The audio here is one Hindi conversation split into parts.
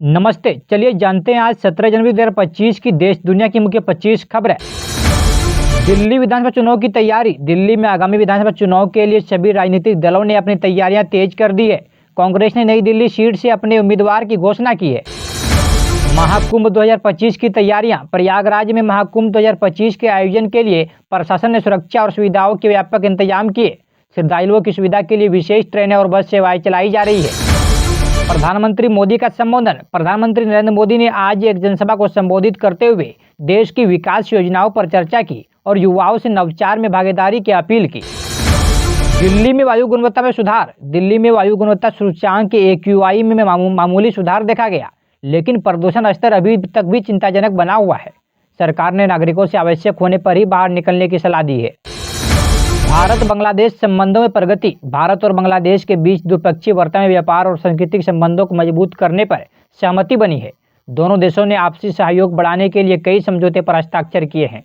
नमस्ते। चलिए जानते हैं आज 17 जनवरी 2025 की देश दुनिया की मुख्य 25 खबरें। दिल्ली विधानसभा चुनाव की तैयारी। दिल्ली में आगामी विधानसभा चुनाव के लिए सभी राजनीतिक दलों ने अपनी तैयारियां तेज कर दी है। कांग्रेस ने नई दिल्ली सीट से अपने उम्मीदवार की घोषणा की है। महाकुंभ 2025 की तैयारियां। प्रयागराज में महाकुंभ 2025 के आयोजन के लिए प्रशासन ने सुरक्षा और सुविधाओं के व्यापक इंतजाम किए। श्रद्धालुओं की सुविधा के लिए विशेष ट्रेनें और बस सेवाएं चलाई जा रही है। प्रधानमंत्री मोदी का संबोधन। प्रधानमंत्री नरेंद्र मोदी ने आज एक जनसभा को संबोधित करते हुए देश की विकास योजनाओं पर चर्चा की और युवाओं से नवाचार में भागीदारी की अपील की। दिल्ली में वायु गुणवत्ता में सुधार। दिल्ली में वायु गुणवत्ता सूचकांक के AQI में मामूली सुधार देखा गया, लेकिन प्रदूषण स्तर अभी तक भी चिंताजनक बना हुआ है। सरकार ने नागरिकों से आवश्यक होने पर ही बाहर निकलने की सलाह दी है। भारत बांग्लादेश संबंधों में प्रगति। भारत और बांग्लादेश के बीच द्विपक्षीय वार्ता में व्यापार और सांस्कृतिक संबंधों को मजबूत करने पर सहमति बनी है। दोनों देशों ने आपसी सहयोग बढ़ाने के लिए कई समझौते पर हस्ताक्षर किए हैं।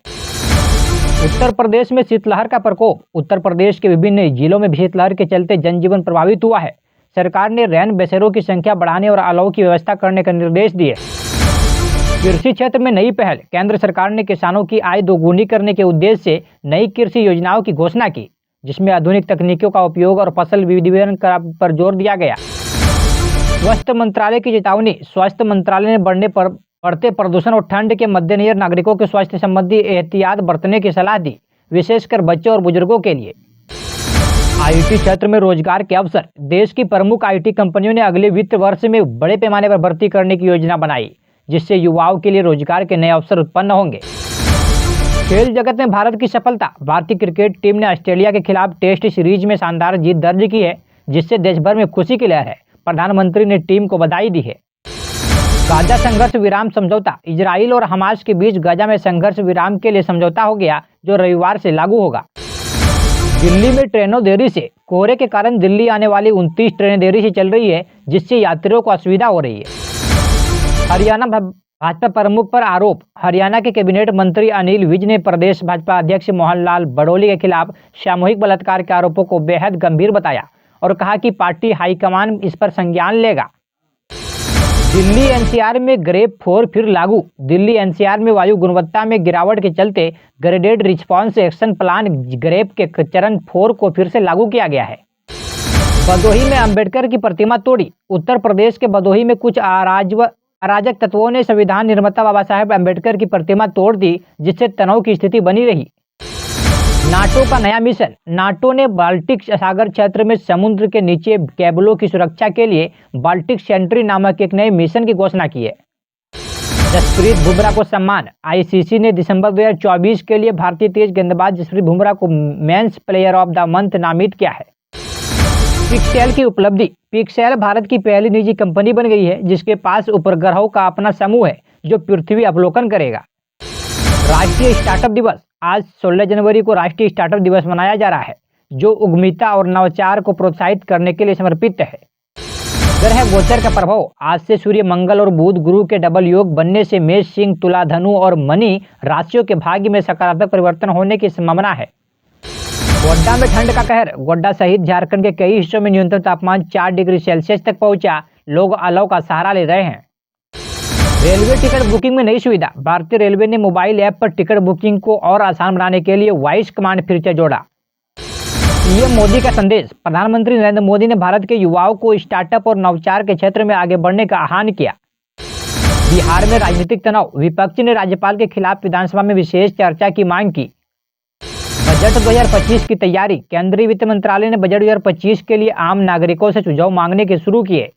उत्तर प्रदेश में शीतलहर का प्रकोप। उत्तर प्रदेश के विभिन्न जिलों में शीतलहर के चलते जनजीवन प्रभावित हुआ है। सरकार ने रैन बसेरों की संख्या बढ़ाने और अलाव की व्यवस्था करने का निर्देश दिए। कृषि क्षेत्र में नई पहल। केंद्र सरकार ने किसानों की आय दोगुनी करने के उद्देश्य से नई कृषि योजनाओं की घोषणा की, जिसमें आधुनिक तकनीकों का उपयोग और फसल विविधीकरण पर जोर दिया गया। स्वास्थ्य मंत्रालय की चेतावनी। स्वास्थ्य मंत्रालय ने बढ़ते प्रदूषण और ठंड के मद्देनजर नागरिकों के स्वास्थ्य संबंधी एहतियात बरतने की सलाह दी, विशेषकर बच्चों और बुजुर्गों के लिए। IT क्षेत्र में रोजगार के अवसर। देश की प्रमुख IT कंपनियों ने अगले वित्त वर्ष में बड़े पैमाने पर भर्ती करने की योजना बनाई, जिससे युवाओं के लिए रोजगार के नए अवसर उत्पन्न होंगे। खेल जगत में भारत की सफलता। भारतीय क्रिकेट टीम ने ऑस्ट्रेलिया के खिलाफ टेस्ट सीरीज में शानदार जीत दर्ज की है, जिससे देश भर में खुशी की लहर है। प्रधानमंत्री ने टीम को बधाई दी है। गाजा संघर्ष विराम समझौता। इजराइल और हमास के बीच गाजा में संघर्ष विराम के लिए समझौता हो गया, जो रविवार से लागू होगा। दिल्ली में ट्रेनों देरी से। कोहरे के कारण दिल्ली आने वाली 29 ट्रेनें देरी से चल रही है, जिससे यात्रियों को असुविधा हो रही है। हरियाणा भाजपा प्रमुख पर आरोप। हरियाणा के कैबिनेट मंत्री अनिल विज ने प्रदेश भाजपा अध्यक्ष मोहन लाल बड़ोली के खिलाफ सामूहिक बलात्कार के आरोपों को बेहद गंभीर बताया और कहा कि पार्टी हाईकमान इस पर संज्ञान लेगा। दिल्ली NCR में ग्रेप 4 फिर लागू। दिल्ली NCR में वायु गुणवत्ता में गिरावट के चलते graded response action plan GRAP के चरण 4 को फिर से लागू किया गया है। भदोही में अंबेडकर की प्रतिमा तोड़ी। उत्तर प्रदेश के भदोही में कुछ अराजक तत्वों ने संविधान निर्माता बाबा साहेब अंबेडकर की प्रतिमा तोड़ दी, जिससे तनाव की स्थिति बनी रही। नाटो का नया मिशन। नाटो ने बाल्टिक सागर क्षेत्र में समुद्र के नीचे केबलों की सुरक्षा के लिए बाल्टिक सेंट्री नामक एक नए मिशन की घोषणा की है। जसप्रीत बुमराह को सम्मान। ICC ने दिसंबर 2024 के लिए भारतीय तेज गेंदबाज जसप्रीत बुमराह को men's player of the month नामित किया है। पिक्सेल की उपलब्धि। पिक्सेल भारत की पहली निजी कंपनी बन गई है, जिसके पास उपग्रहों का अपना समूह है, जो पृथ्वी अवलोकन करेगा। राष्ट्रीय स्टार्टअप दिवस। आज 16 जनवरी को राष्ट्रीय स्टार्टअप दिवस मनाया जा रहा है, जो उद्यमिता और नवाचार को प्रोत्साहित करने के लिए समर्पित है। ग्रह गोचर का प्रभाव। आज से सूर्य, मंगल और बुध गुरु के डबल योग बनने से मेष, सिंह, तुला, धनु और मनी राशियों के भाग्य में सकारात्मक परिवर्तन होने की संभावना है। गोड्डा में ठंड का कहर। गोड्डा सहित झारखंड के कई हिस्सों में न्यूनतम तापमान 4 डिग्री सेल्सियस तक पहुंचा। लोग अलाव का सहारा ले रहे हैं। रेलवे टिकट बुकिंग में नई सुविधा। भारतीय रेलवे ने मोबाइल ऐप पर टिकट बुकिंग को और आसान बनाने के लिए वॉइस कमांड फीचर जोड़ा। PM मोदी का संदेश। प्रधानमंत्री नरेंद्र मोदी ने भारत के युवाओं को स्टार्टअप और नवाचार के क्षेत्र में आगे बढ़ने का आह्वान किया। बिहार में राजनीतिक तनाव। विपक्ष ने राज्यपाल के खिलाफ विधानसभा में विशेष चर्चा की मांग की। बजट 2025 की तैयारी। केंद्रीय वित्त मंत्रालय ने बजट 2025 के लिए आम नागरिकों से सुझाव मांगने के शुरू किए।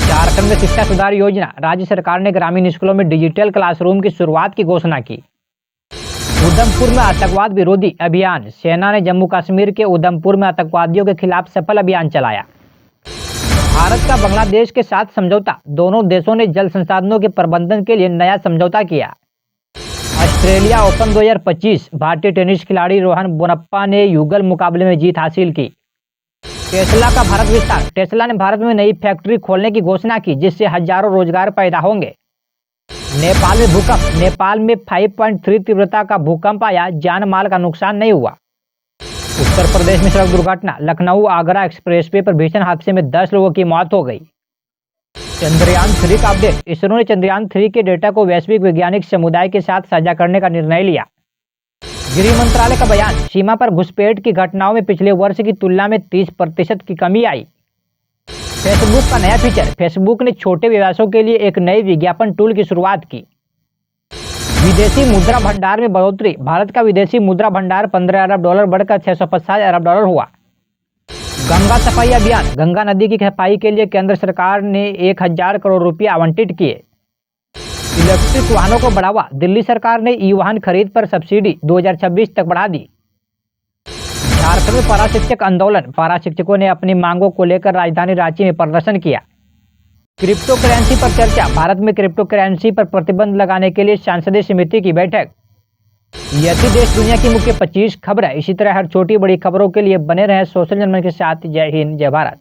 झारखंड में शिक्षा सुधार योजना। राज्य सरकार ने ग्रामीण स्कूलों में डिजिटल क्लासरूम की शुरुआत की घोषणा की। उधमपुर में आतंकवाद विरोधी अभियान। सेना ने जम्मू कश्मीर के उधमपुर में आतंकवादियों के खिलाफ सफल अभियान चलाया। भारत का बांग्लादेश के साथ समझौता। दोनों देशों ने जल संसाधनों के प्रबंधन के लिए नया समझौता किया। Australia open 2025। भारतीय टेनिस खिलाड़ी रोहन बोपन्ना ने युगल मुकाबले में जीत हासिल की। टेस्ला का भारत विस्तार। टेस्ला ने भारत में नई फैक्ट्री खोलने की घोषणा की, जिससे हजारों रोजगार पैदा होंगे। नेपाल में भूकंप। नेपाल में 5.3 तीव्रता का भूकंप आया, जान माल का नुकसान नहीं हुआ। उत्तर प्रदेश में सड़क दुर्घटना। लखनऊ आगरा एक्सप्रेसवे पर भीषण हादसे में 10 लोगों की मौत हो गई। चंद्रयान 3 का अपडेट। इसरो ने चंद्रयान 3 के डेटा को वैश्विक वैज्ञानिक समुदाय के साथ साझा करने का निर्णय लिया। गृह मंत्रालय का बयान, सीमा पर घुसपैठ की घटनाओं में पिछले वर्ष की तुलना में 30% की कमी आई। फेसबुक का नया फीचर, फेसबुक ने छोटे व्यवसायों के लिए एक नई विज्ञापन टूल की शुरुआत की। विदेशी मुद्रा भंडार में बढ़ोतरी, भारत का विदेशी मुद्रा भंडार 15 अरब डॉलर बढ़कर 650 अरब डॉलर हुआ। गंगा सफाई अभियान, गंगा नदी की सफाई के लिए केंद्र सरकार ने 1000 करोड़ रुपये आवंटित किए। इलेक्ट्रिक वाहनों को बढ़ावा, दिल्ली सरकार ने ई वाहन खरीद पर सब्सिडी 2026 तक बढ़ा दी। झारखंड में पारा शिक्षक आंदोलन, पारा शिक्षकों ने अपनी मांगों को लेकर राजधानी रांची में प्रदर्शन किया। क्रिप्टो करेंसी पर चर्चा, भारत में क्रिप्टो करेंसी पर प्रतिबंध लगाने के लिए संसदीय समिति की बैठक। ये थी देश दुनिया की मुख्य 25 खबरें। इसी तरह हर छोटी बड़ी खबरों के लिए बने रहें सोशल जनमन के साथ। जय हिंद, जय भारत।